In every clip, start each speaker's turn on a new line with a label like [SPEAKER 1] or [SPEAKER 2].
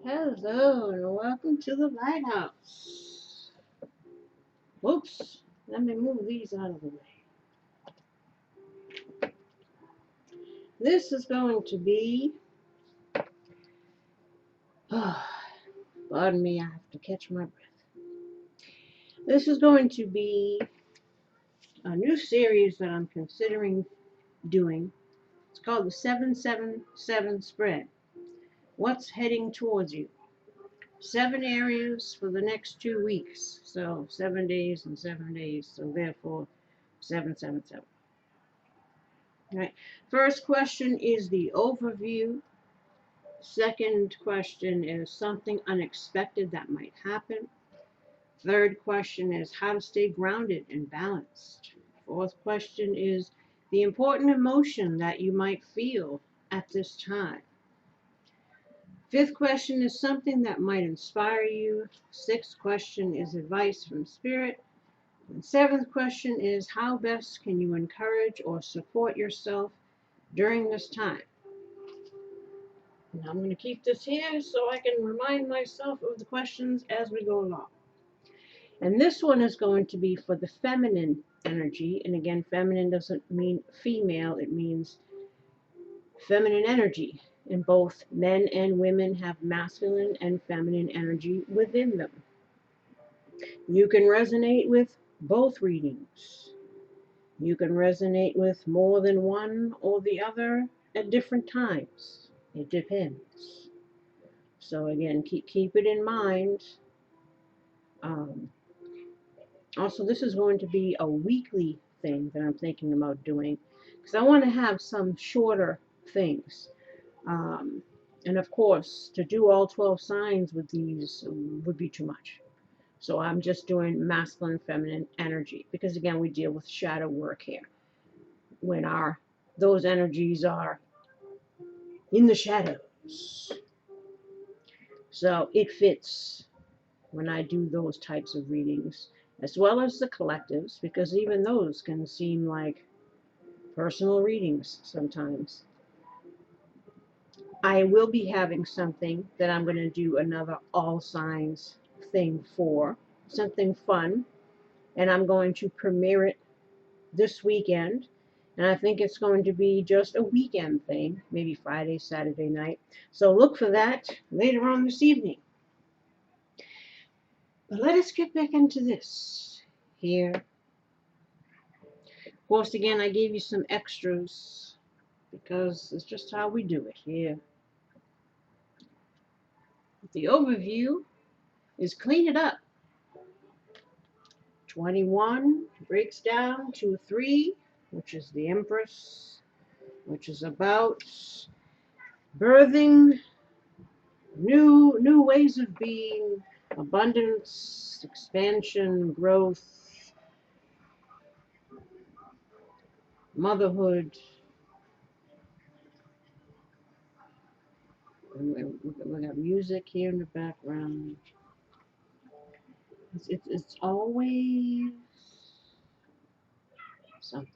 [SPEAKER 1] Hello and welcome to the lighthouse. Whoops, let me move these out of the way. This is going to be, pardon me, I have to catch my breath. This is going to be a new series that I'm considering doing. It's called the 777 spread. What's heading towards you? 7 areas for the next 2 weeks. So 7 days and 7 days. So therefore 777. All right. First question is the overview. Second question is something unexpected that might happen. Third question is how to stay grounded and balanced. Fourth question is the important emotion that you might feel at this time. Fifth question is something that might inspire you. Sixth question is advice from spirit. And seventh question is how best can you encourage or support yourself during this time. And I'm going to keep this here so I can remind myself of the questions as we go along. And this one is going to be for the feminine energy. And again, feminine doesn't mean female, it means feminine energy. And both men and women have masculine and feminine energy within them. You can resonate with both readings. You can resonate with more than one or the other at different times. It depends. So again, keep it in mind. Also, this is going to be a weekly thing that I'm thinking about doing because I want to have some shorter things. And of course, to do all 12 signs with these would be too much. So I'm just doing masculine and feminine energy because again, we deal with shadow work here when those energies are in the shadows. So it fits when I do those types of readings, as well as the collectives, because even those can seem like personal readings sometimes. I will be having something that I'm going to do another all signs thing for, something fun, and I'm going to premiere it this weekend. And I think it's going to be just a weekend thing, maybe Friday, Saturday night. So look for that later on this evening. But let us get back into this here. Of course, again, I gave you some extras because it's just how we do it here. The overview is clean it up. 21 breaks down to 3, which is the Empress, which is about birthing new ways of being, abundance, expansion, growth, motherhood. We got music here in the background. It's always something.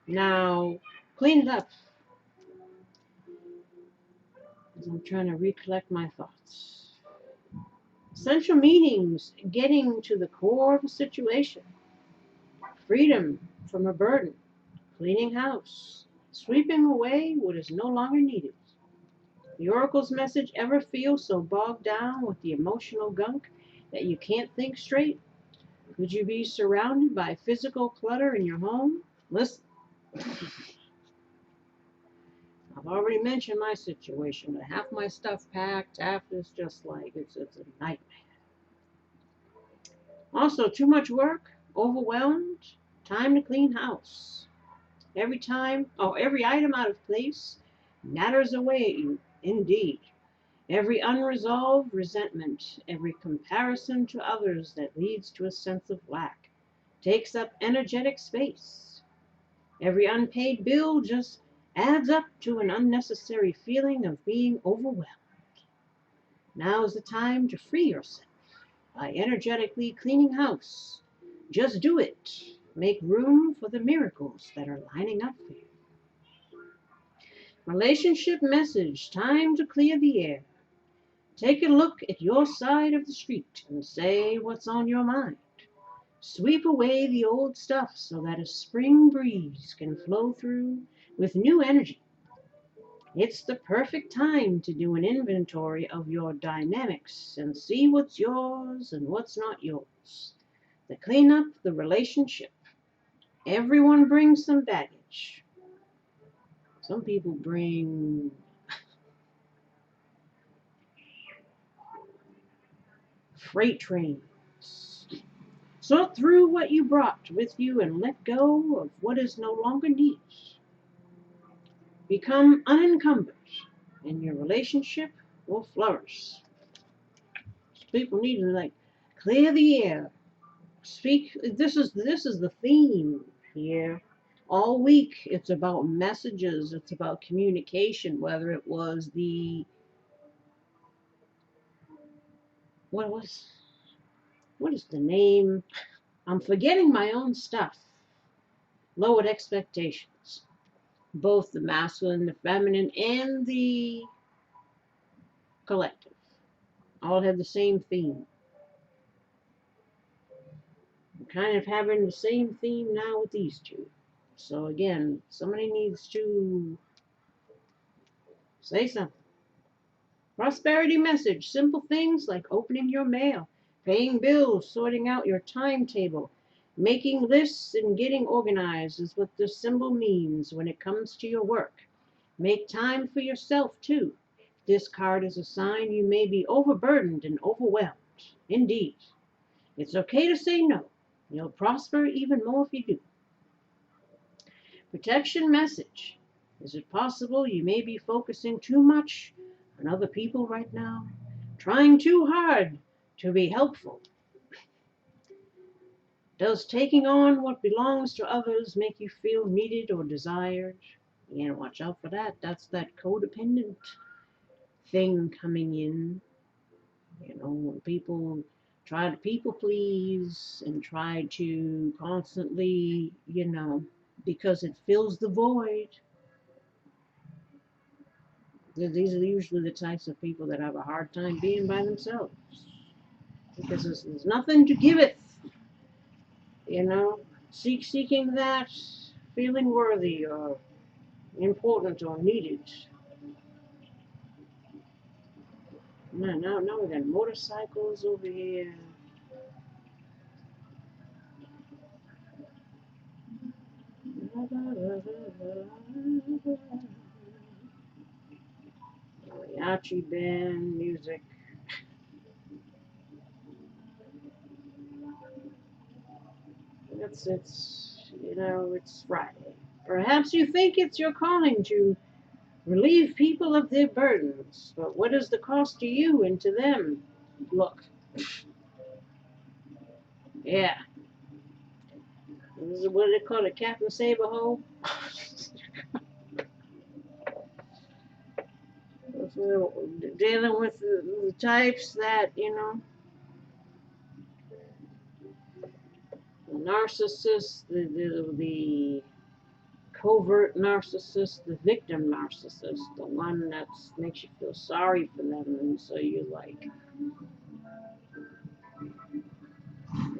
[SPEAKER 1] Now, clean it up. As I'm trying to recollect my thoughts. Essential meanings, getting to the core of a situation. Freedom from a burden. Cleaning house. Sweeping away what is no longer needed. The oracle's message: ever feel so bogged down with the emotional gunk that you can't think straight? Could you be surrounded by physical clutter in your home? Listen, I've already mentioned my situation. Half my stuff packed, half is just like, it's a nightmare. Also, too much work, overwhelmed, time to clean house. Every item out of place natters away at you, indeed. Every unresolved resentment, every comparison to others that leads to a sense of lack, takes up energetic space. Every unpaid bill just adds up to an unnecessary feeling of being overwhelmed. Now is the time to free yourself by energetically cleaning house. Just do it. Make room for the miracles that are lining up for you. Relationship message. Time to clear the air. Take a look at your side of the street and say what's on your mind. Sweep away the old stuff so that a spring breeze can flow through with new energy. It's the perfect time to do an inventory of your dynamics and see what's yours and what's not yours. To clean up the relationship. Everyone brings some baggage. Some people bring freight trains. Sort through what you brought with you and let go of what is no longer needed. Become unencumbered, and your relationship will flourish. People need to clear the air. Speak. This is the theme here. All week it's about messages. It's about communication. Whether it was what is the name? I'm forgetting my own stuff. Lowered expectations. Both the masculine, the feminine, and the collective all have the same theme. I'm kind of having the same theme now with these two. So again, somebody needs to say something. Prosperity message. Simple things like opening your mail, paying bills, sorting out your timetable, making lists and getting organized is what this symbol means when it comes to your work. Make time for yourself too. This card is a sign you may be overburdened and overwhelmed. Indeed. It's okay to say no. You'll prosper even more if you do. Protection message. Is it possible you may be focusing too much on other people right now? Trying too hard to be helpful? Does taking on what belongs to others make you feel needed or desired? You gotta watch out for that. That's that codependent thing coming in. When people try to people please and try to constantly, because it fills the void. These are usually the types of people that have a hard time being by themselves. Because there's nothing to give it, seeking that, feeling worthy or important or needed. Now we got motorcycles over here. Mariachi band music. It's Friday. Perhaps you think it's your calling to relieve people of their burdens, but what is the cost to you and to them? Look. Yeah. This is what they call it, Captain Save-A-Hole. Dealing with the types that, the narcissist, the covert narcissist, the victim narcissist, the one that makes you feel sorry for them, and so you like,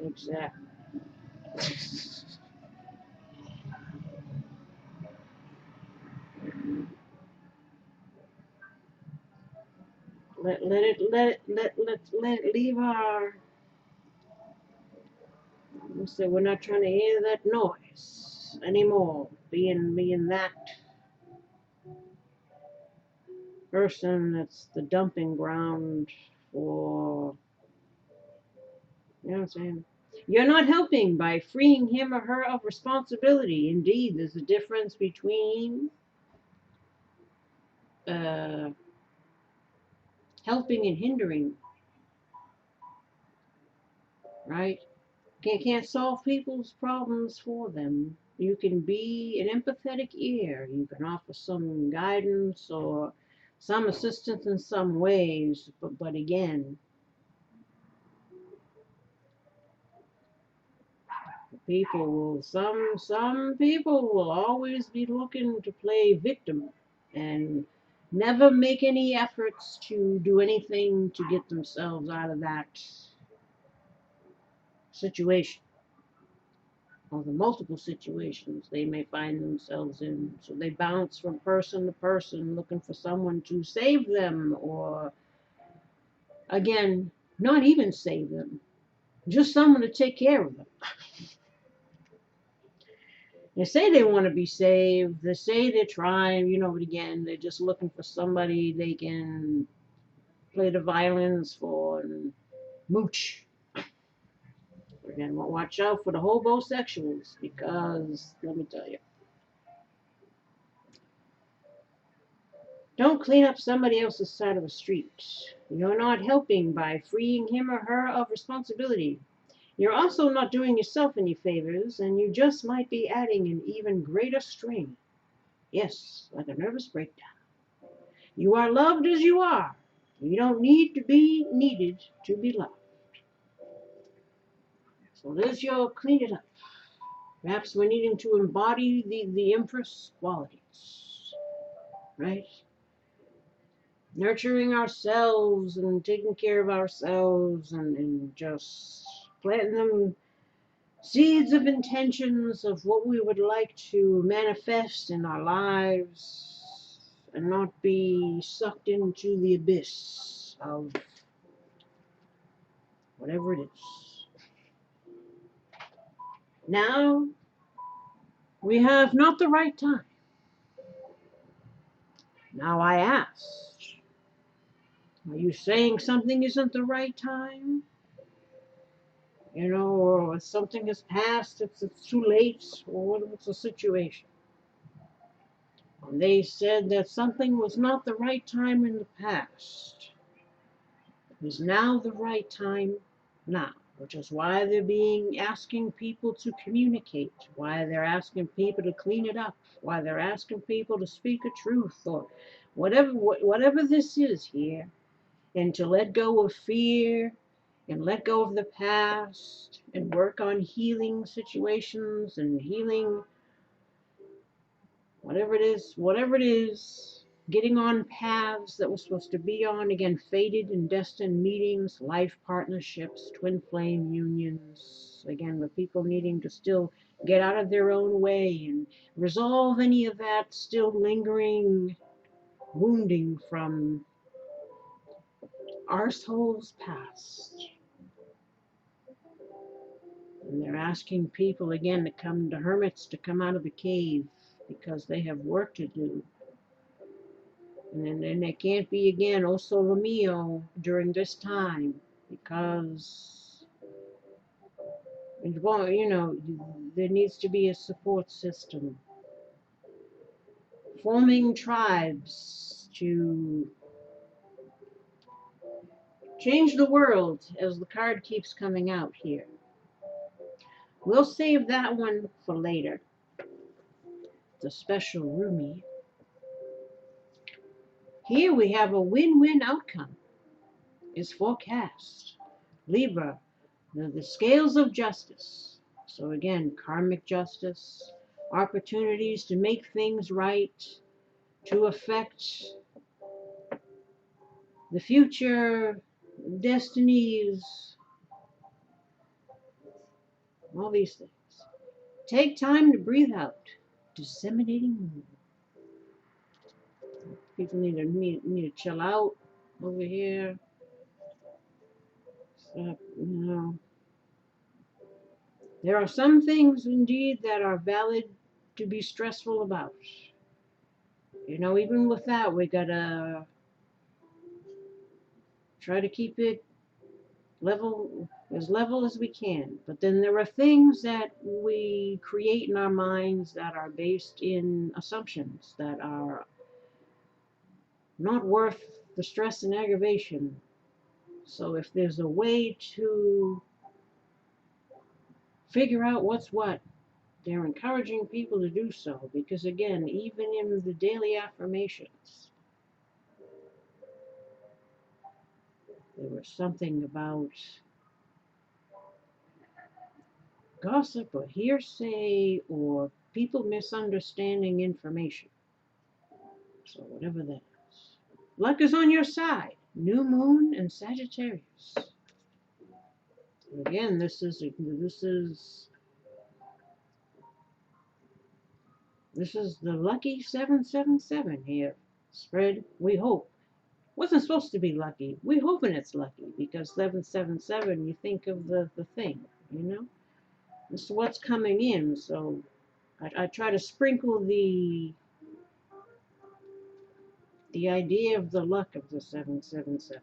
[SPEAKER 1] exactly. Let it leave our. So we're not trying to hear that noise anymore. Being that person that's the dumping ground for, you know what I'm saying? You're not helping by freeing him or her of responsibility. Indeed, there's a difference between helping and hindering, right? Can't solve people's problems for them. You can be an empathetic ear. You can offer some guidance or some assistance in some ways, but again, some people will always be looking to play victim. and never make any efforts to do anything to get themselves out of that situation, or the multiple situations they may find themselves in. So they bounce from person to person looking for someone to save them, or again, not even save them, just someone to take care of them. They say they want to be saved. They say they're trying, but again, they're just looking for somebody they can play the violins for and mooch. Again, watch out for the homosexuals, because let me tell you, don't clean up somebody else's side of the street. You're not helping by freeing him or her of responsibility. You're also not doing yourself any favors, and you just might be adding an even greater strain. Yes, like a nervous breakdown. You are loved as you are. You don't need to be needed to be loved. So there's your clean it up. Perhaps we're needing to embody the Empress qualities, right? Nurturing ourselves and taking care of ourselves, and just planting them seeds of intentions of what we would like to manifest in our lives, and not be sucked into the abyss of whatever it is. Now we have not the right time. Now I ask, are you saying something isn't the right time? Or if something has passed, it's too late, or what's the situation? And they said that something was not the right time in the past. It is now the right time now, which is why they're asking people to communicate, why they're asking people to clean it up, why they're asking people to speak a truth, or whatever this is here, and to let go of fear and let go of the past and work on healing situations and healing whatever it is, getting on paths that we're supposed to be on, again, fated and destined meetings, life partnerships, twin flame unions, again, with people needing to still get out of their own way and resolve any of that still lingering wounding from our soul's past. And they're asking people again to come, the hermits, to come out of the cave, because they have work to do. And then they can't be again o solo mio during this time, because there needs to be a support system. Forming tribes to change the world, as the card keeps coming out here. We'll save that one for later. The special Rumi. Here we have a win-win outcome is forecast. Libra, the scales of justice. So again, karmic justice, opportunities to make things right, to affect the future, destinies, all these things. Take time to breathe out. Disseminating moon. People need to chill out over here. So, there are some things indeed that are valid to be stressful about. Even with that, we gotta try to keep it level as we can. But then there are things that we create in our minds that are based in assumptions that are not worth the stress and aggravation. So if there's a way to figure out what's what, they're encouraging people to do so, because again, even in the daily affirmations, there was something about gossip or hearsay or people misunderstanding information. So whatever that is. Luck is on your side. New moon and Sagittarius. Again, this is the lucky 777 here. Spread, we hope. Wasn't supposed to be lucky. We're hoping it's lucky because 777, you think of the thing, you know? This is what's coming in. So I try to sprinkle the idea of the luck of the 777.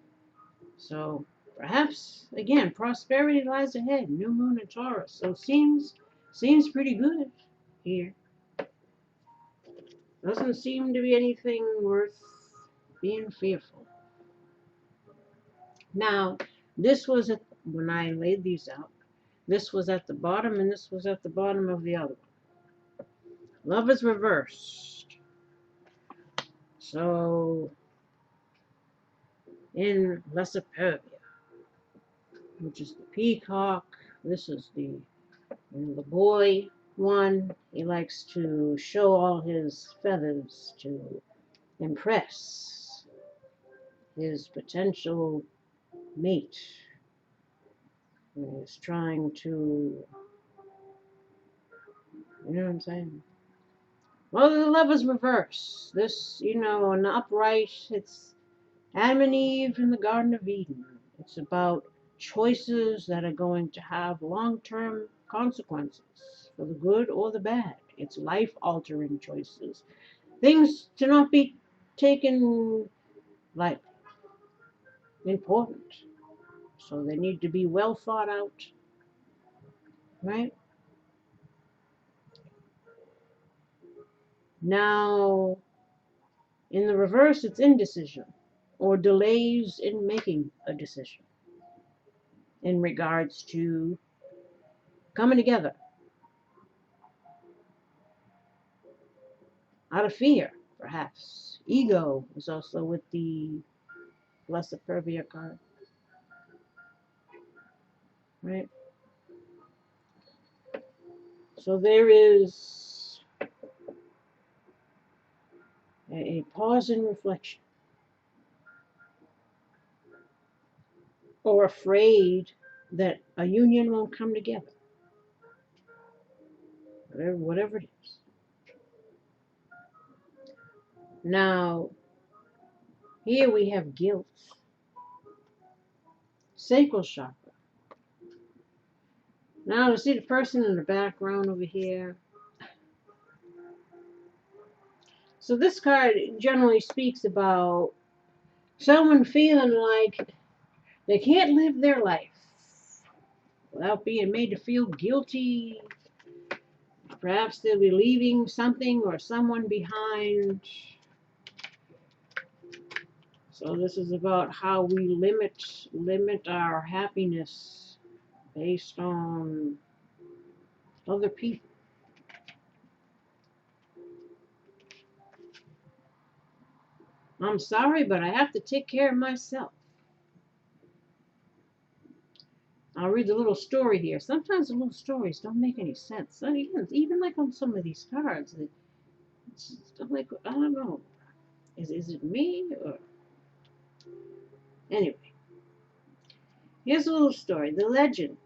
[SPEAKER 1] So perhaps, again, prosperity lies ahead. New moon in Taurus. So seems pretty good here. Doesn't seem to be anything worth being fearful. Now, this was when I laid these out. This was at the bottom, and this was at the bottom of the other one. Love is reversed. So, in 噚Աṕ, which is the peacock, this is the boy one. He likes to show all his feathers to impress his potential mate. He's trying to, you know what I'm saying? Well, the love is reverse. This, in the upright, it's Adam and Eve in the Garden of Eden. It's about choices that are going to have long-term consequences for the good or the bad. It's life-altering choices. Things to not be taken lightly. Important. So they need to be well thought out. Right? Now, in the reverse, it's indecision or delays in making a decision in regards to coming together out of fear, perhaps. Ego is also with the ₦Αṕ card, right? So there is a pause in reflection, or afraid that a union won't come together, whatever it is. Now, here we have guilt, sacral chakra. Now, to see the person in the background over here. So this card generally speaks about someone feeling like they can't live their life without being made to feel guilty. Perhaps they'll be leaving something or someone behind. So this is about how we limit our happiness based on other people. I'm sorry, but I have to take care of myself. I'll read the little story here. Sometimes the little stories don't make any sense. Even like on some of these cards, I'm like, I don't know. Is it me or anyway? Here's a little story. The legend.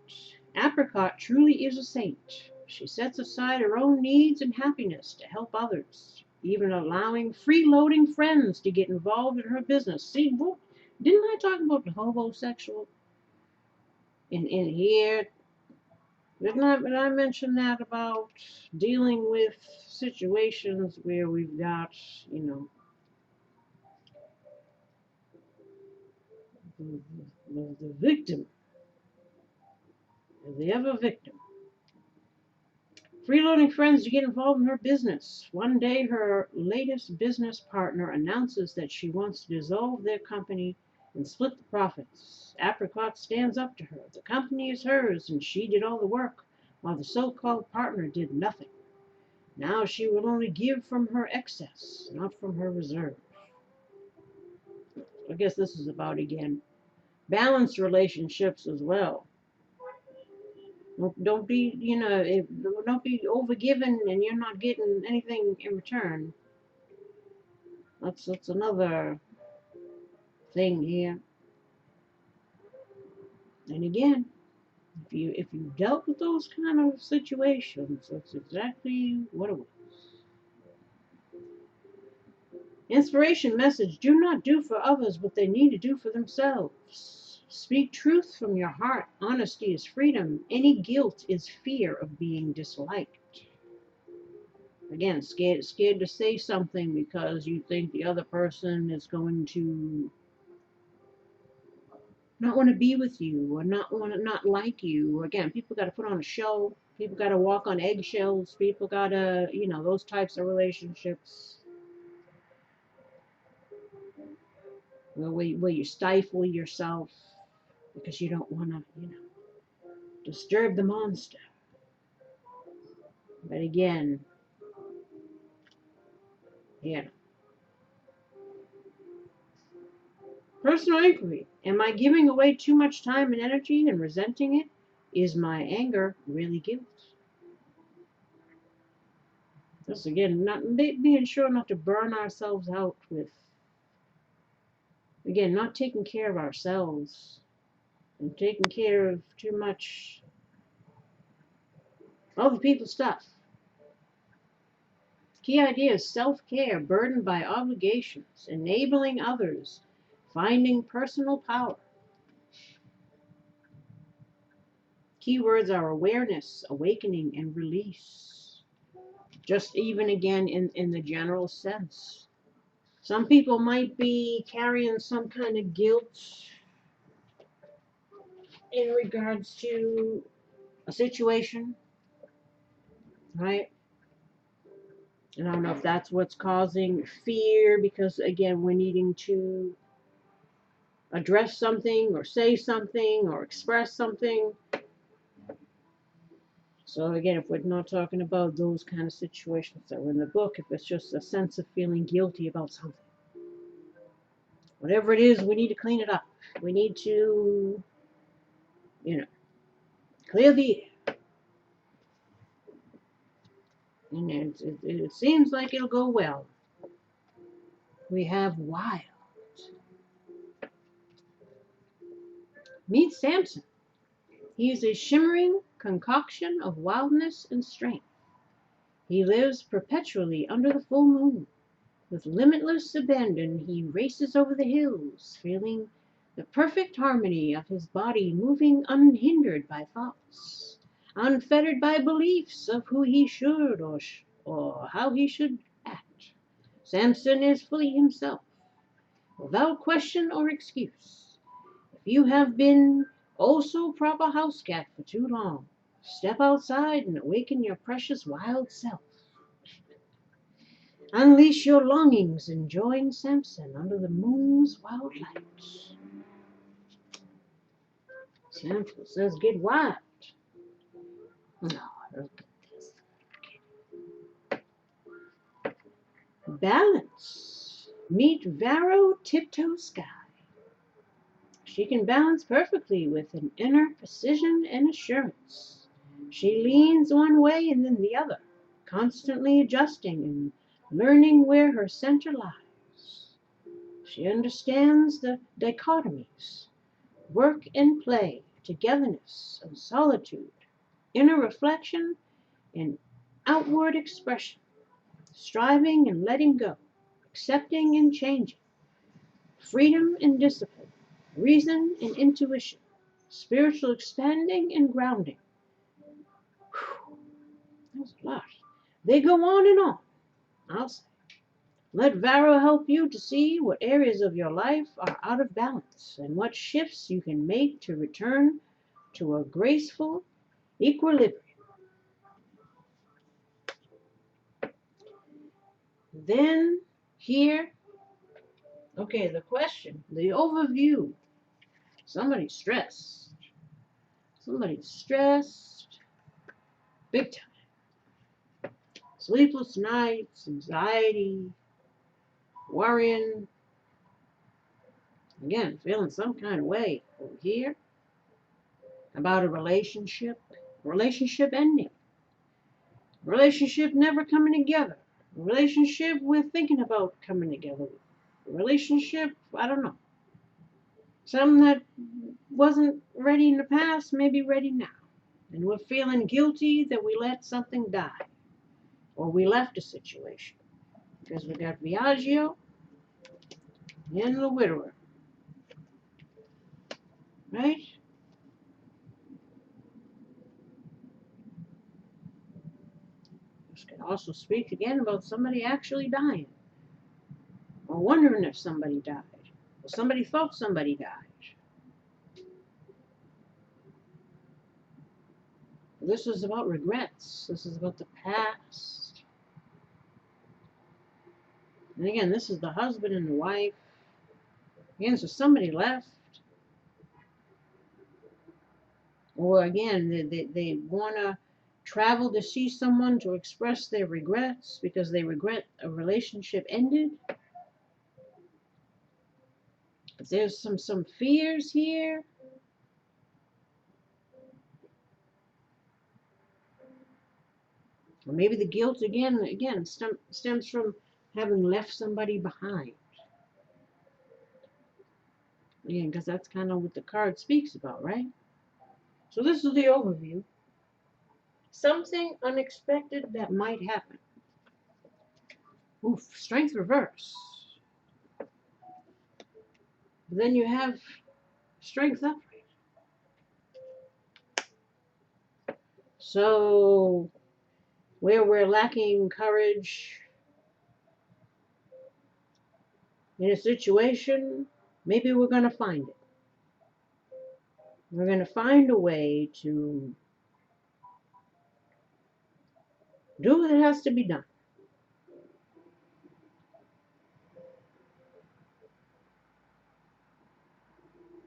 [SPEAKER 1] Apricot truly is a saint. She sets aside her own needs and happiness to help others, even allowing freeloading friends to get involved in her business. See, didn't I talk about the homosexual in here? Did I mention that about dealing with situations where we've got, the victim, the ever victim. Freeloading friends to get involved in her business. One day, her latest business partner announces that she wants to dissolve their company and split the profits. Apricot stands up to her. The company is hers, and she did all the work, while the so-called partner did nothing. Now she will only give from her excess, not from her reserve. I guess this is about, again, balanced relationships as well. Don't be, don't be overgiven and you're not getting anything in return. That's another thing here. And again, if you dealt with those kind of situations, that's exactly what it was. Inspiration message: do not do for others what they need to do for themselves. Speak truth from your heart. Honesty is freedom. Any guilt is fear of being disliked. Again, scared to say something because you think the other person is going to not want to be with you or not like you. Again, people got to put on a show. People got to walk on eggshells. People got to, those types of relationships where you stifle yourself because you don't want to, disturb the monster. But again, personal inquiry. Am I giving away too much time and energy and resenting it? Is my anger really guilt? This again, not being sure not to burn ourselves out with, again, not taking care of ourselves and taking care of too much other people's stuff. Key idea is self-care, burdened by obligations, enabling others, finding personal power. Keywords are awareness, awakening, and release. Just even again in the general sense. Some people might be carrying some kind of guilt in regards to a situation, right? And I don't know if that's what's causing fear, because again, we're needing to address something or say something or express something. So again, if we're not talking about those kind of situations that were in the book, if it's just a sense of feeling guilty about something, whatever it is, we need to clean it up. We need to, clear the air. And it seems like it'll go well. We have wild. Meet Samson. He is a shimmering concoction of wildness and strength. He lives perpetually under the full moon. With limitless abandon, he races over the hills, feeling the perfect harmony of his body moving unhindered by thoughts, unfettered by beliefs of who he should or how he should act. Samson is fully himself, without question or excuse. If you have been so proper house cat for too long, step outside and awaken your precious wild self. Unleash your longings and join Samson under the moon's wild light. Samson says, get wild. No, look at this. Balance. Meet Varo Tiptoe Sky. She can balance perfectly with an inner precision and assurance. She leans one way and then the other, constantly adjusting and learning where her center lies. She understands the dichotomies, work and play, togetherness and solitude, inner reflection and outward expression, striving and letting go, accepting and changing, freedom and discipline, reason and intuition, spiritual expanding and grounding. Whew, that was a lot. They go on and on. I'll say. Let Varo help you to see what areas of your life are out of balance and what shifts you can make to return to a graceful equilibrium. Then here, okay, the question, the overview. Somebody's stressed. Somebody's stressed. Big time. Sleepless nights, anxiety, worrying. Again, feeling some kind of way over here about a relationship ending, relationship never coming together, A relationship we're thinking about coming together with. A relationship, I don't know. Some that wasn't ready in the past may be ready now. And we're feeling guilty that we let something die. Or we left a situation. Because we got οποιΑჯιο and the widower. Right? This could also speak again about somebody actually dying. Or wondering if somebody died. Or somebody thought somebody died. This is about regrets. This is about the past. And again, this is the husband and the wife. Again, so somebody left. Or again, they want to travel to see someone to express their regrets because they regret a relationship ended. But there's some fears here. Or maybe the guilt again stems from having left somebody behind. Again, because that's kind of what the card speaks about, right? So this is the overview. Something unexpected that might happen. Oof, strength reverse. But then you have strength upright. So where we're lacking courage in a situation, maybe we're going to find it. We're going to find a way to do what has to be done.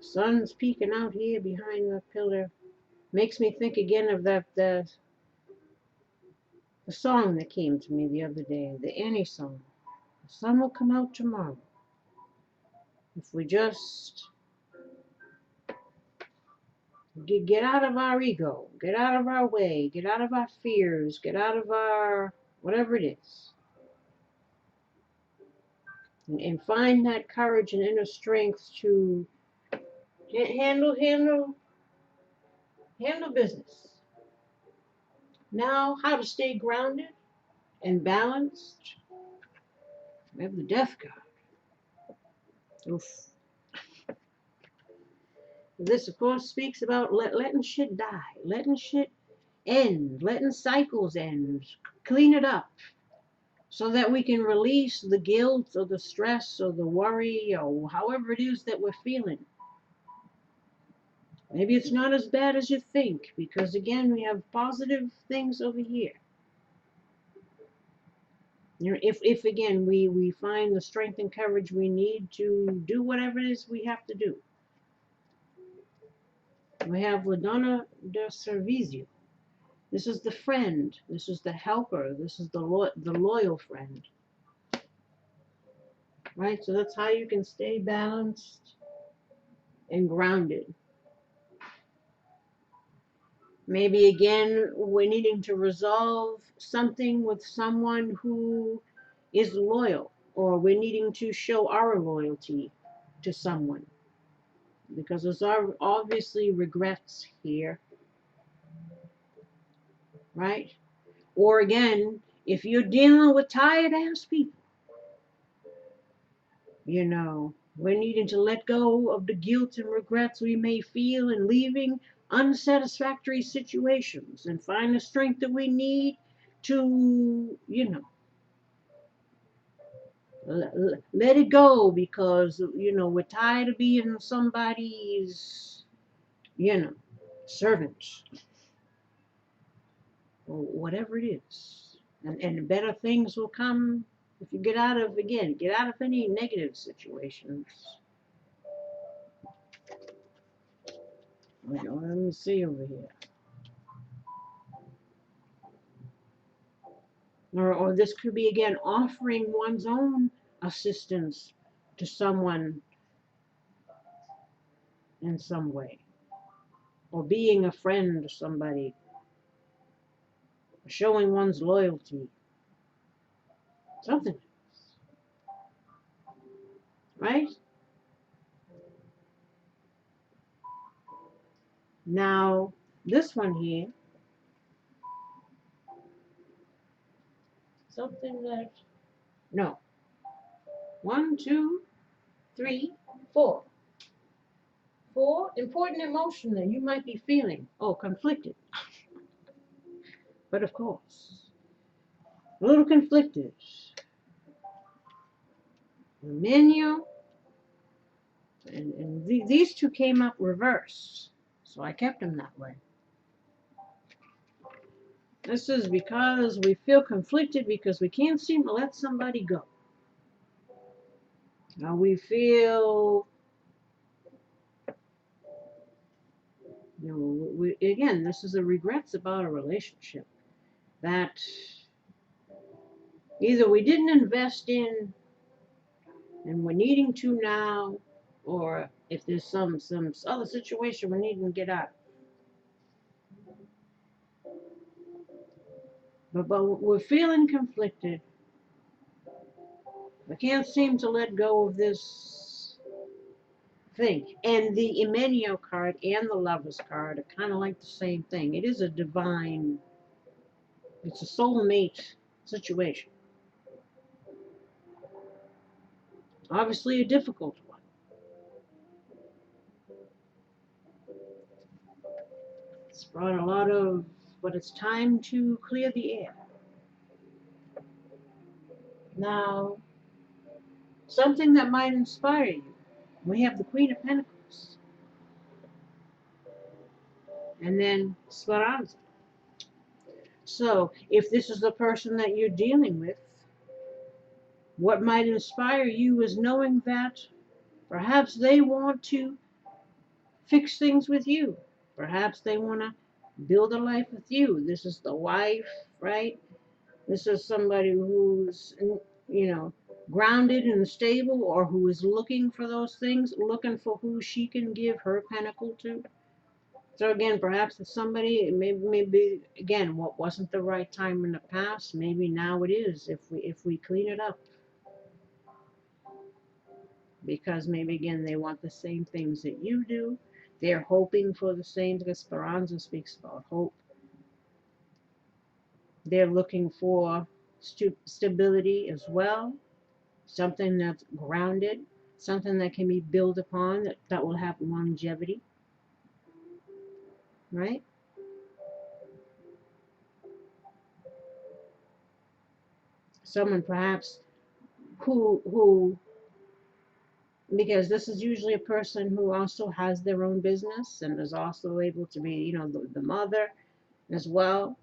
[SPEAKER 1] Sun's peeking out here behind the pillar. Makes me think again of the song that came to me the other day, the Annie song. The sun will come out tomorrow. If we just get out of our ego, get out of our way, get out of our fears, get out of our whatever it is. And find that courage and inner strength to handle business. Now, how to stay grounded and balanced. We have the death card. Oof. This, of course, speaks about letting shit die, letting shit end, letting cycles end, clean it up so that we can release the guilt or the stress or the worry or however it is that we're feeling. Maybe it's not as bad as you think because, again, we have positive things over here. You know, if again, we find the strength and courage we need to do whatever it is we have to do. We have La Donna de Servizio. This is the friend. This is the helper. This is the loyal friend. Right? So that's how you can stay balanced and grounded. Maybe again, we're needing to resolve something with someone who is loyal, or we're needing to show our loyalty to someone. Because there's obviously regrets here. Right? Or again, if you're dealing with tired ass people, you know, we're needing to let go of the guilt and regrets we may feel in leaving unsatisfactory situations and find the strength that we need to, you know, let it go because, you know, we're tired of being somebody's, you know, servant or whatever it is. And better things will come if you get out of any negative situations. Let me see over here. Or this could be, again, offering one's own assistance to someone in some way. Or being a friend to somebody. Showing one's loyalty. Something. Right? Now, this one here, something that, no. 1, 2, 3, 4. 4, important emotion that you might be feeling. Oh, conflicted. But of course, a little conflicted. The menu, and these two came up reversed. So I kept them that way. This is because we feel conflicted because we can't seem to let somebody go. Now we feel, again, this is the regrets about a relationship that either we didn't invest in and we're needing to now, or if there's some other situation we're needing to get out. But we're feeling conflicted. I can't seem to let go of this thing. And the Emmanuel card and the Lover's card are kind of like the same thing. It is a divine, it's a soulmate situation. Obviously a difficult one. It's brought a lot of, but it's time to clear the air. Now, something that might inspire you. We have the Queen of Pentacles. And then Speranza. So, if this is the person that you're dealing with, what might inspire you is knowing that perhaps they want to fix things with you. Perhaps they want to build a life with you. This is the wife, right? This is somebody who's, grounded and stable, or who is looking for those things, looking for who she can give her pentacle to. So again, perhaps it's somebody, maybe again, what wasn't the right time in the past, maybe now it is, if we clean it up. Because maybe again they want the same things that you do. They're hoping for the same, because Speranza speaks about hope. They're looking for stability as well, something that's grounded, something that can be built upon, that will have longevity, right? Someone perhaps who because this is usually a person who also has their own business and is also able to be, the mother as well.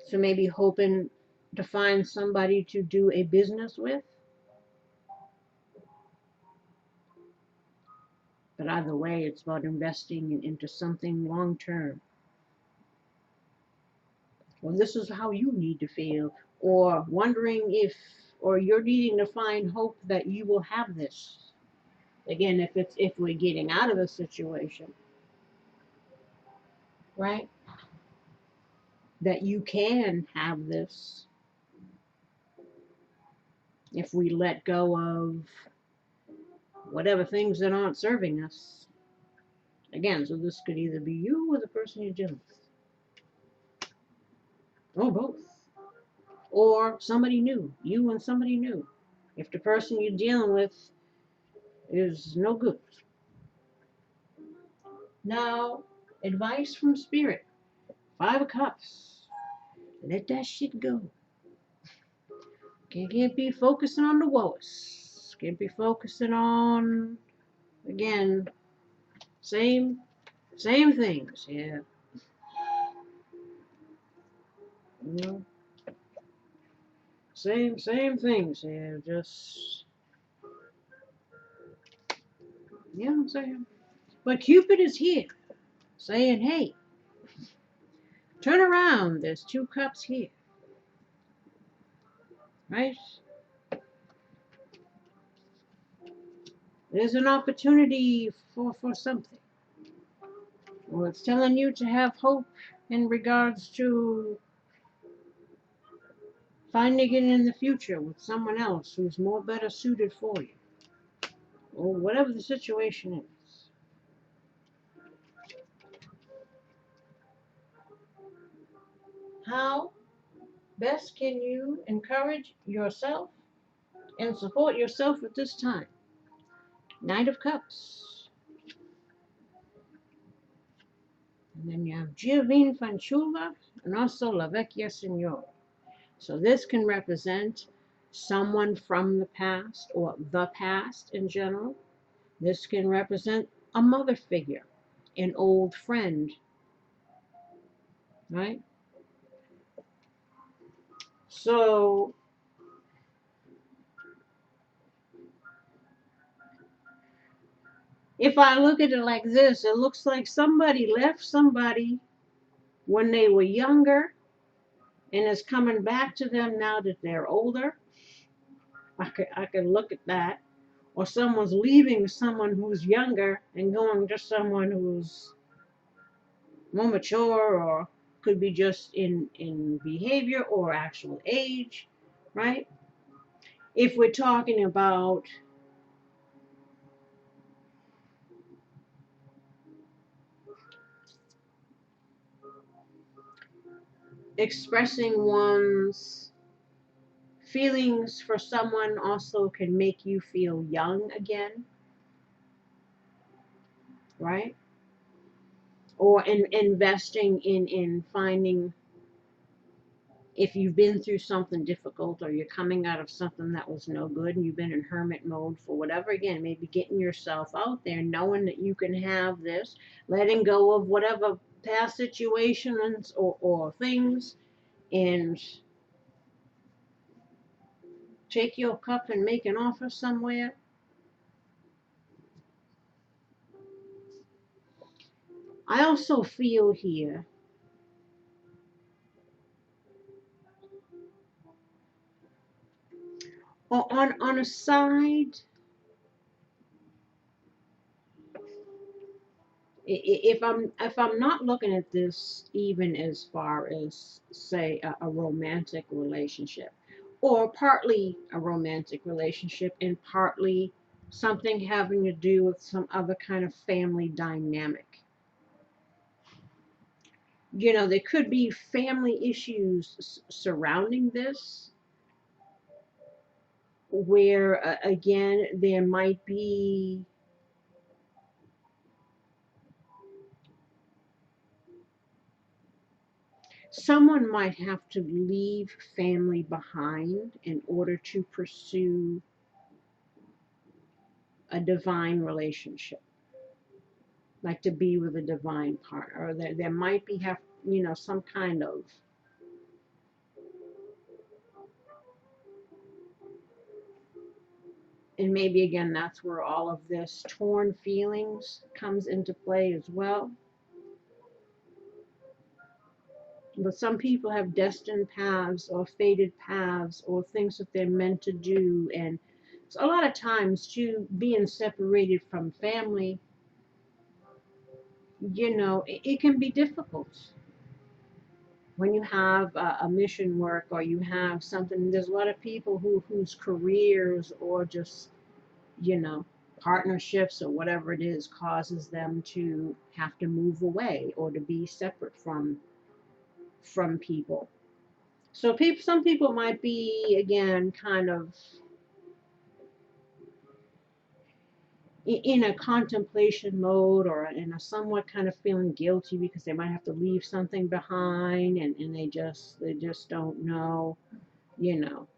[SPEAKER 1] So maybe hoping to find somebody to do a business with. But either way, it's about investing into something long term. Well, this is how you need to feel, or wondering or you're needing to find hope that you will have this. Again, if we're getting out of the situation, right? That you can have this if we let go of whatever things that aren't serving us. Again, so this could either be you or the person you're dealing with, or both, or somebody new, you and somebody new. If the person you're dealing with is no good. Now, advice from Spirit. 5 of Cups. Let that shit go. Can't be focusing on the woes. Can't be focusing on, again, same things. Yeah. Same things. Yeah. Just, I'm saying. But Cupid is here, saying, hey, turn around. There's 2 cups here. Right? There's an opportunity for something. Well, it's telling you to have hope in regards to finding it in the future with someone else who's more better suited for you, or whatever the situation is. How best can you encourage yourself and support yourself at this time? Knight of Cups. And then you have Giovine Fanciulla and also La Vecchia Signora. So this can represent someone from the past or the past in general. This can represent a mother figure, an old friend, right? So if I look at it like this, it looks like somebody left somebody when they were younger and is coming back to them now that they're older. I could look at that. Or someone's leaving someone who's younger and going to someone who's more mature, or could be just in behavior or actual age, right? If we're talking about expressing one's feelings for someone also can make you feel young again, right? Or investing in finding, if you've been through something difficult or you're coming out of something that was no good and you've been in hermit mode for whatever, again, maybe getting yourself out there, knowing that you can have this, letting go of whatever past situations or things, and take your cup and make an offer somewhere. I also feel here on a side, if I'm not looking at this even as far as say a romantic relationship, or partly a romantic relationship and partly something having to do with some other kind of family dynamic. There could be family issues surrounding this, where again there might be someone might have to leave family behind in order to pursue a divine relationship, like to be with a divine partner, or there might be some kind of, and maybe again that's where all of this torn feelings comes into play as well. But some people have destined paths or fated paths or things that they're meant to do, and so a lot of times too, being separated from family, it can be difficult when you have a mission work, or you have something. There's a lot of people whose careers or just you know partnerships or whatever it is causes them to have to move away or to be separate from people. So some people might be again kind of in a contemplation mode, or in a somewhat kind of feeling guilty because they might have to leave something behind, and they just don't know, you know.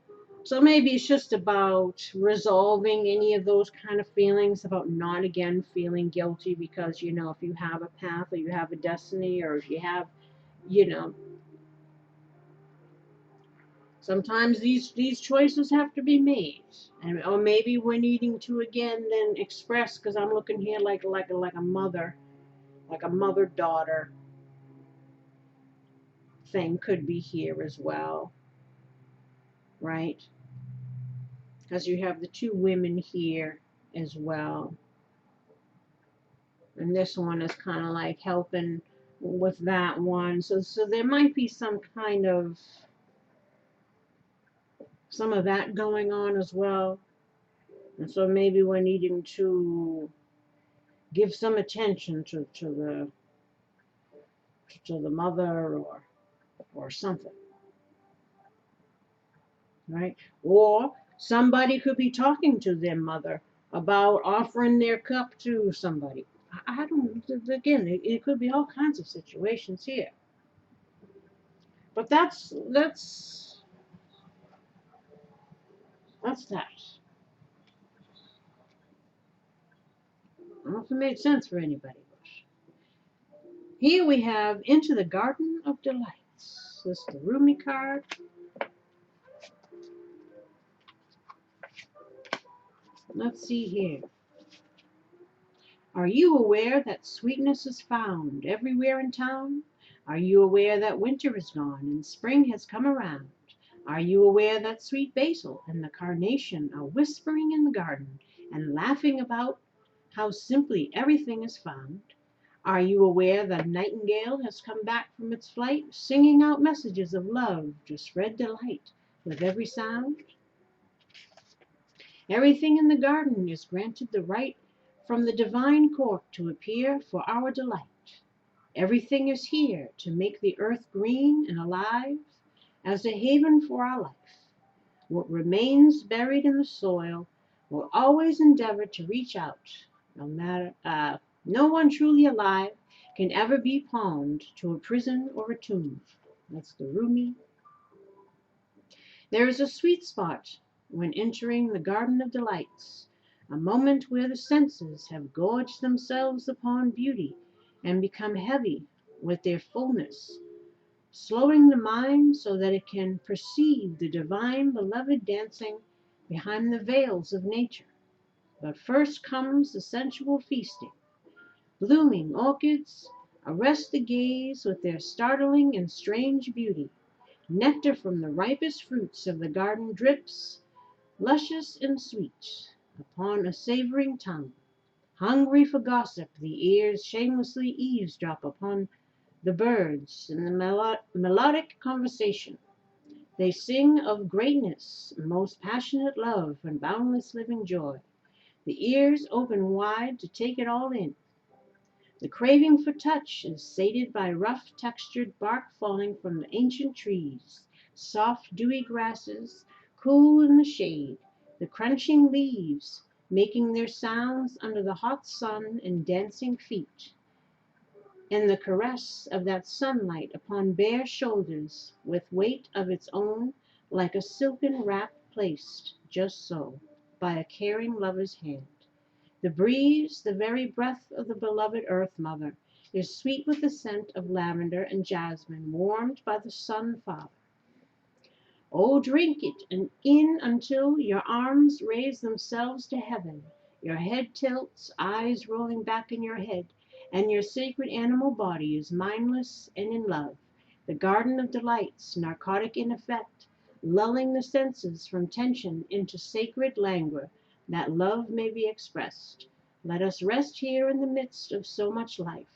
[SPEAKER 1] So maybe it's just about resolving any of those kind of feelings, about not again feeling guilty because, if you have a path or you have a destiny, or if you have, you know, sometimes these choices have to be made. Or maybe we're needing to again then express, because I'm looking here like a mother, like a mother-daughter thing could be here as well, right? Because you have the two women here as well. And this one is kind of like helping with that one. So there might be some kind of some of that going on as well. And so maybe we're needing to give some attention to the mother or something, right? Or somebody could be talking to their mother about offering their cup to somebody. I don't, again, it could be all kinds of situations here. But that's that. I don't know if it made sense for anybody. Here we have Into the Garden of Delights. This is the Rumi card. Let's see here. Are you aware that sweetness is found everywhere in town? Are you aware that winter is gone and spring has come around? Are you aware that sweet basil and the carnation are whispering in the garden and laughing about how simply everything is found? Are you aware that a nightingale has come back from its flight, singing out messages of love to spread delight with every sound? Everything in the garden is granted the right from the divine cork to appear for our delight. Everything is here to make the earth green and alive as a haven for our life. What remains buried in the soil will always endeavor to reach out. No one truly alive can ever be pawned to a prison or a tomb. That's the Rumi. There is a sweet spot when entering the Garden of Delights, a moment where the senses have gorged themselves upon beauty and become heavy with their fullness, slowing the mind so that it can perceive the divine beloved dancing behind the veils of nature. But first comes the sensual feasting. Blooming orchids arrest the gaze with their startling and strange beauty. Nectar from the ripest fruits of the garden drips, luscious and sweet, upon a savoring tongue. Hungry for gossip, the ears shamelessly eavesdrop upon the birds in the melodic conversation. They sing of greatness, most passionate love, and boundless living joy. The ears open wide to take it all in. The craving for touch is sated by rough textured bark falling from the ancient trees, soft dewy grasses, cool in the shade, the crunching leaves making their sounds under the hot sun and dancing feet, and the caress of that sunlight upon bare shoulders with weight of its own, like a silken wrap placed, just so, by a caring lover's hand. The breeze, the very breath of the beloved Earth Mother, is sweet with the scent of lavender and jasmine, warmed by the Sun Father. Oh, drink it and in until your arms raise themselves to heaven, your head tilts, eyes rolling back in your head, and your sacred animal body is mindless and in love. The garden of delights, narcotic in effect, lulling the senses from tension into sacred languor, that love may be expressed. Let us rest here in the midst of so much life,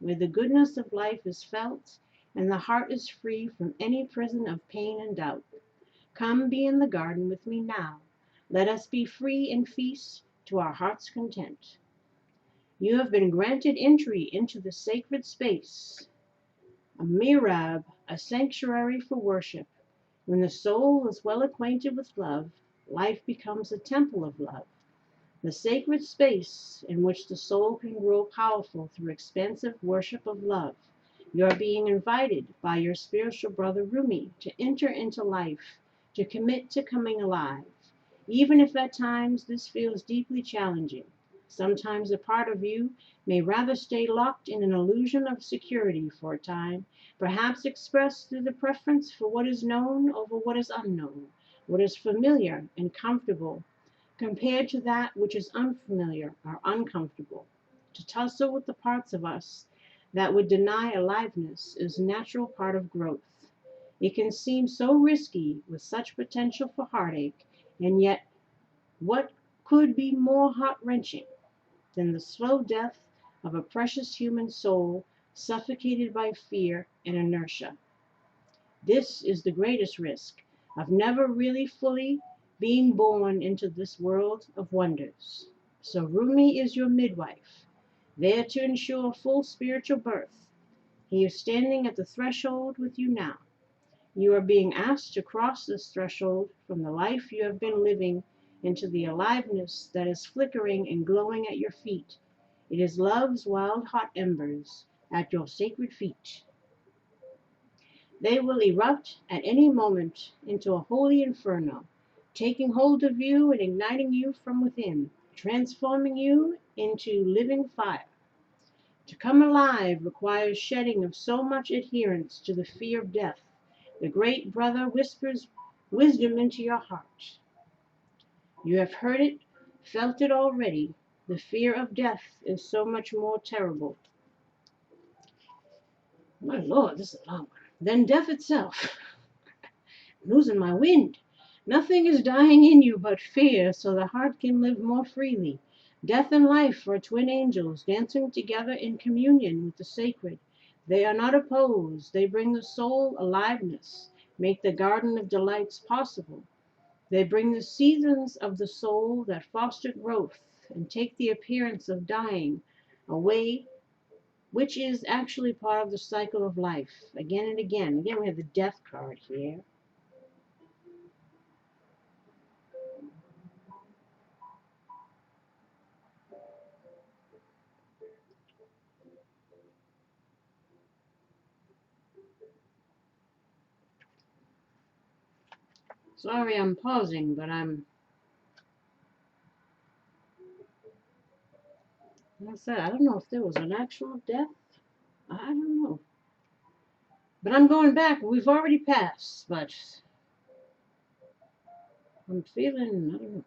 [SPEAKER 1] where the goodness of life is felt, and the heart is free from any prison of pain and doubt. Come be in the garden with me now. Let us be free and feast to our heart's content. You have been granted entry into the sacred space, a mihrab, a sanctuary for worship. When the soul is well acquainted with love, life becomes a temple of love, the sacred space in which the soul can grow powerful through expansive worship of love. You are being invited by your spiritual brother Rumi to enter into life, to commit to coming alive, even if at times this feels deeply challenging. Sometimes a part of you may rather stay locked in an illusion of security for a time, perhaps expressed through the preference for what is known over what is unknown, what is familiar and comfortable compared to that which is unfamiliar or uncomfortable. To tussle with the parts of us that would deny aliveness is a natural part of growth. It can seem so risky with such potential for heartache, and yet what could be more heart-wrenching than the slow death of a precious human soul suffocated by fear and inertia? This is the greatest risk, of never really fully being born into this world of wonders. So Rumi is your midwife, there to ensure full spiritual birth. He is standing at the threshold with you now. You are being asked to cross this threshold from the life you have been living into the aliveness that is flickering and glowing at your feet. It is love's wild hot embers at your sacred feet. They will erupt at any moment into a holy inferno, taking hold of you and igniting you from within, transforming you into living fire. To come alive requires shedding of so much adherence to the fear of death. The great brother whispers wisdom into your heart. You have heard it, felt it already. The fear of death is so much more terrible. My Lord, this is a long one. Than death itself. I'm losing my wind. Nothing is dying in you but fear, so the heart can live more freely. Death and life are twin angels dancing together in communion with the sacred. They are not opposed. They bring the soul aliveness, make the garden of delights possible. They bring the seasons of the soul that foster growth and take the appearance of dying away, which is actually part of the cycle of life. Again and again. Again, we have the death card here. Sorry I'm pausing, but like I said, I don't know if there was an actual death. I don't know. But I'm going back. We've already passed, but I'm feeling,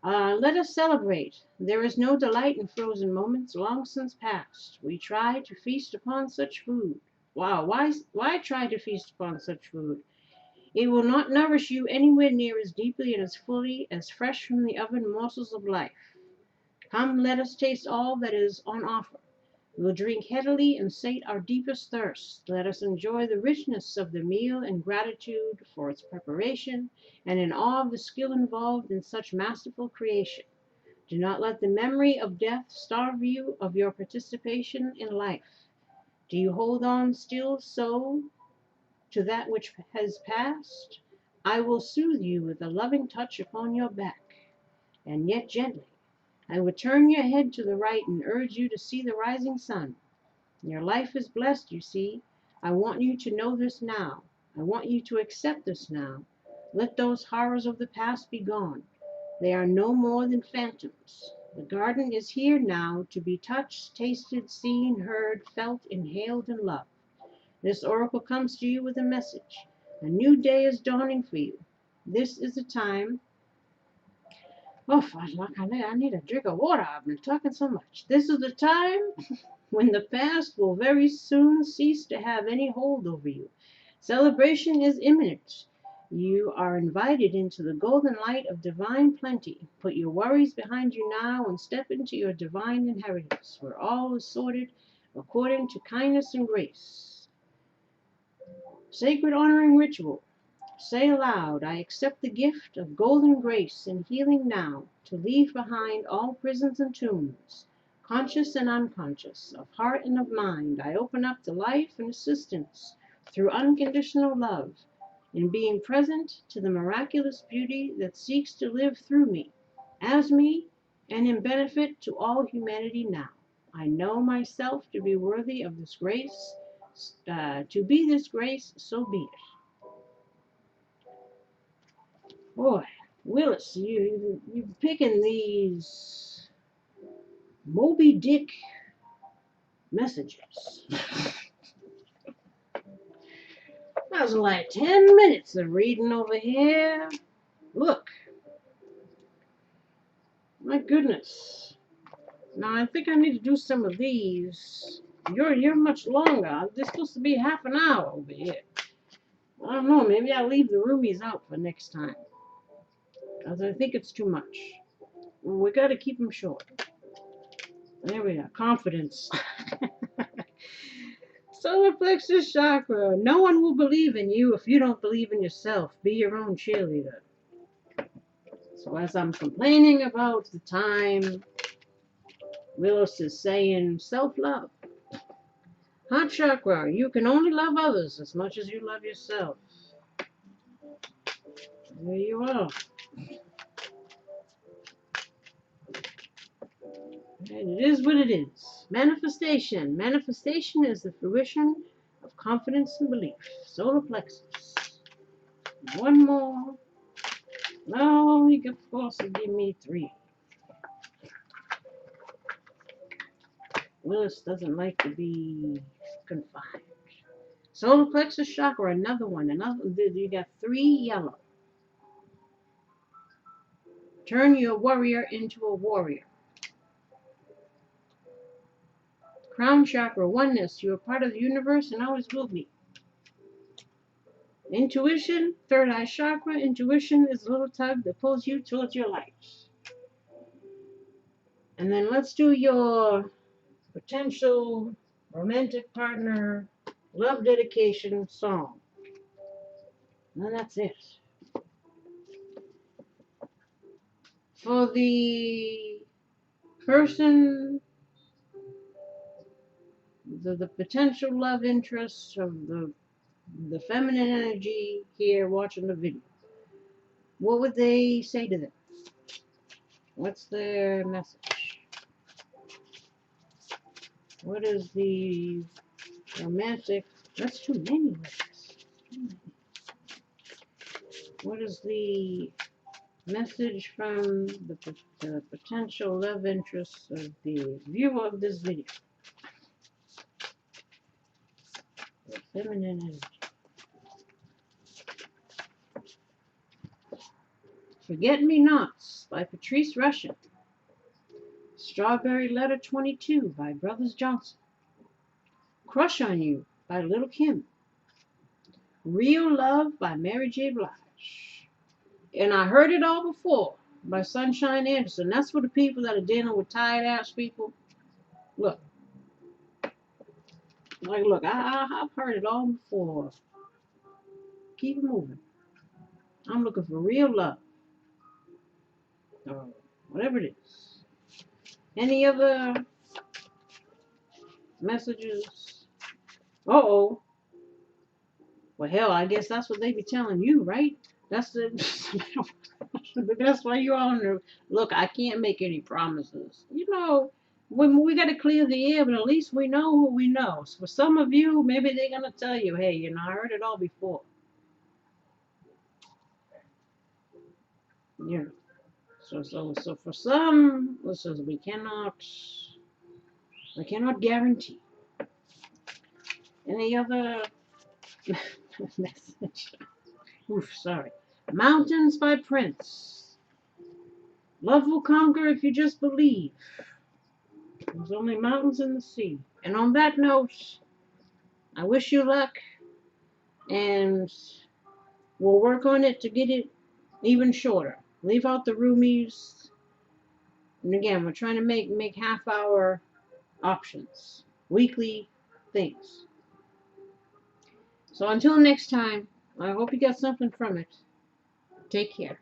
[SPEAKER 1] I don't know. Let us celebrate. There is no delight in frozen moments long since past. We try to feast upon such food. Wow, why try to feast upon such food? It will not nourish you anywhere near as deeply and as fully as fresh from the oven morsels of life. Come, let us taste all that is on offer. We'll drink heavily and sate our deepest thirst. Let us enjoy the richness of the meal in gratitude for its preparation and in awe of the skill involved in such masterful creation. Do not let the memory of death starve you of your participation in life. Do you hold on still so to that which has passed? I will soothe you with a loving touch upon your back, and yet gently. I will turn your head to the right and urge you to see the rising sun. Your life is blessed, you see. I want you to know this now. I want you to accept this now. Let those horrors of the past be gone. They are no more than phantoms. The garden is here now to be touched, tasted, seen, heard, felt, inhaled, and loved. This oracle comes to you with a message. A new day is dawning for you. This is the time. Oh, I need a drink of water. I've been talking so much. This is the time when the past will very soon cease to have any hold over you. Celebration is imminent. You are invited into the golden light of divine plenty. Put your worries behind you now and step into your divine inheritance, where all is sorted according to kindness and grace. Sacred honoring ritual. Say aloud, I accept the gift of golden grace and healing now, to leave behind all prisons and tombs, conscious and unconscious, of heart and of mind. I open up to life and assistance through unconditional love, in being present to the miraculous beauty that seeks to live through me, as me, and in benefit to all humanity now. I know myself to be worthy of this grace, to be this grace, so be it. Boy, Willis, you picking these Moby Dick messages. That was like 10 minutes of reading over here. Look, my goodness. Now I think I need to do some of these. You're much longer. They're supposed to be half an hour over here. I don't know. Maybe I'll leave the roomies out for next time, because I think it's too much. We got to keep them short. There we go. Confidence. Solar plexus chakra. No one will believe in you if you don't believe in yourself. Be your own cheerleader. So as I'm complaining about the time, Willis is saying self-love. Heart chakra. You can only love others as much as you love yourself. There you are. And it is what it is. Manifestation. Manifestation is the fruition of confidence and belief. Solar plexus. One more. No, you can force to give me 3. Willis doesn't like to be confined. Solar plexus chakra, another one. You got 3 yellow. Turn your warrior into a warrior. Crown chakra, oneness. You are part of the universe and always will be. Intuition, third eye chakra. Intuition is a little tug that pulls you towards your light. And then let's do your potential romantic partner love dedication song. And that's it. For the person, the potential love interest of the feminine energy here watching the video, what would they say to them? What's their message? What is the romantic? That's too many words. What is the message from the potential love interest of the viewer of this video? The feminine energy. Forget Me Nots by Patrice Rushen. Strawberry Letter 22 by Brothers Johnson. Crush on You by Little Kim. Real Love by Mary J. Blige. And I Heard It All Before by Sunshine Anderson. That's for the people that are dealing with tired ass people. Look. Look, I've heard it all before. Keep it moving. I'm looking for real love. Or whatever it is. Any other messages? Uh-oh. Well, hell, I guess that's what they be telling you, right? That's the that's why you're on the look. I can't make any promises. When we got to clear the air, but at least we know who we know. So for some of you, maybe they're gonna tell you, hey, I heard it all before. So for some, listen, we cannot guarantee. Any other message? Oof, sorry. Mountains by Prince. Love will conquer if you just believe. There's only mountains in the sea. And on that note, I wish you luck, and we'll work on it to get it even shorter. Leave out the roomies. And again, we're trying to make half-hour options, weekly things. So until next time, I hope you got something from it. Take care.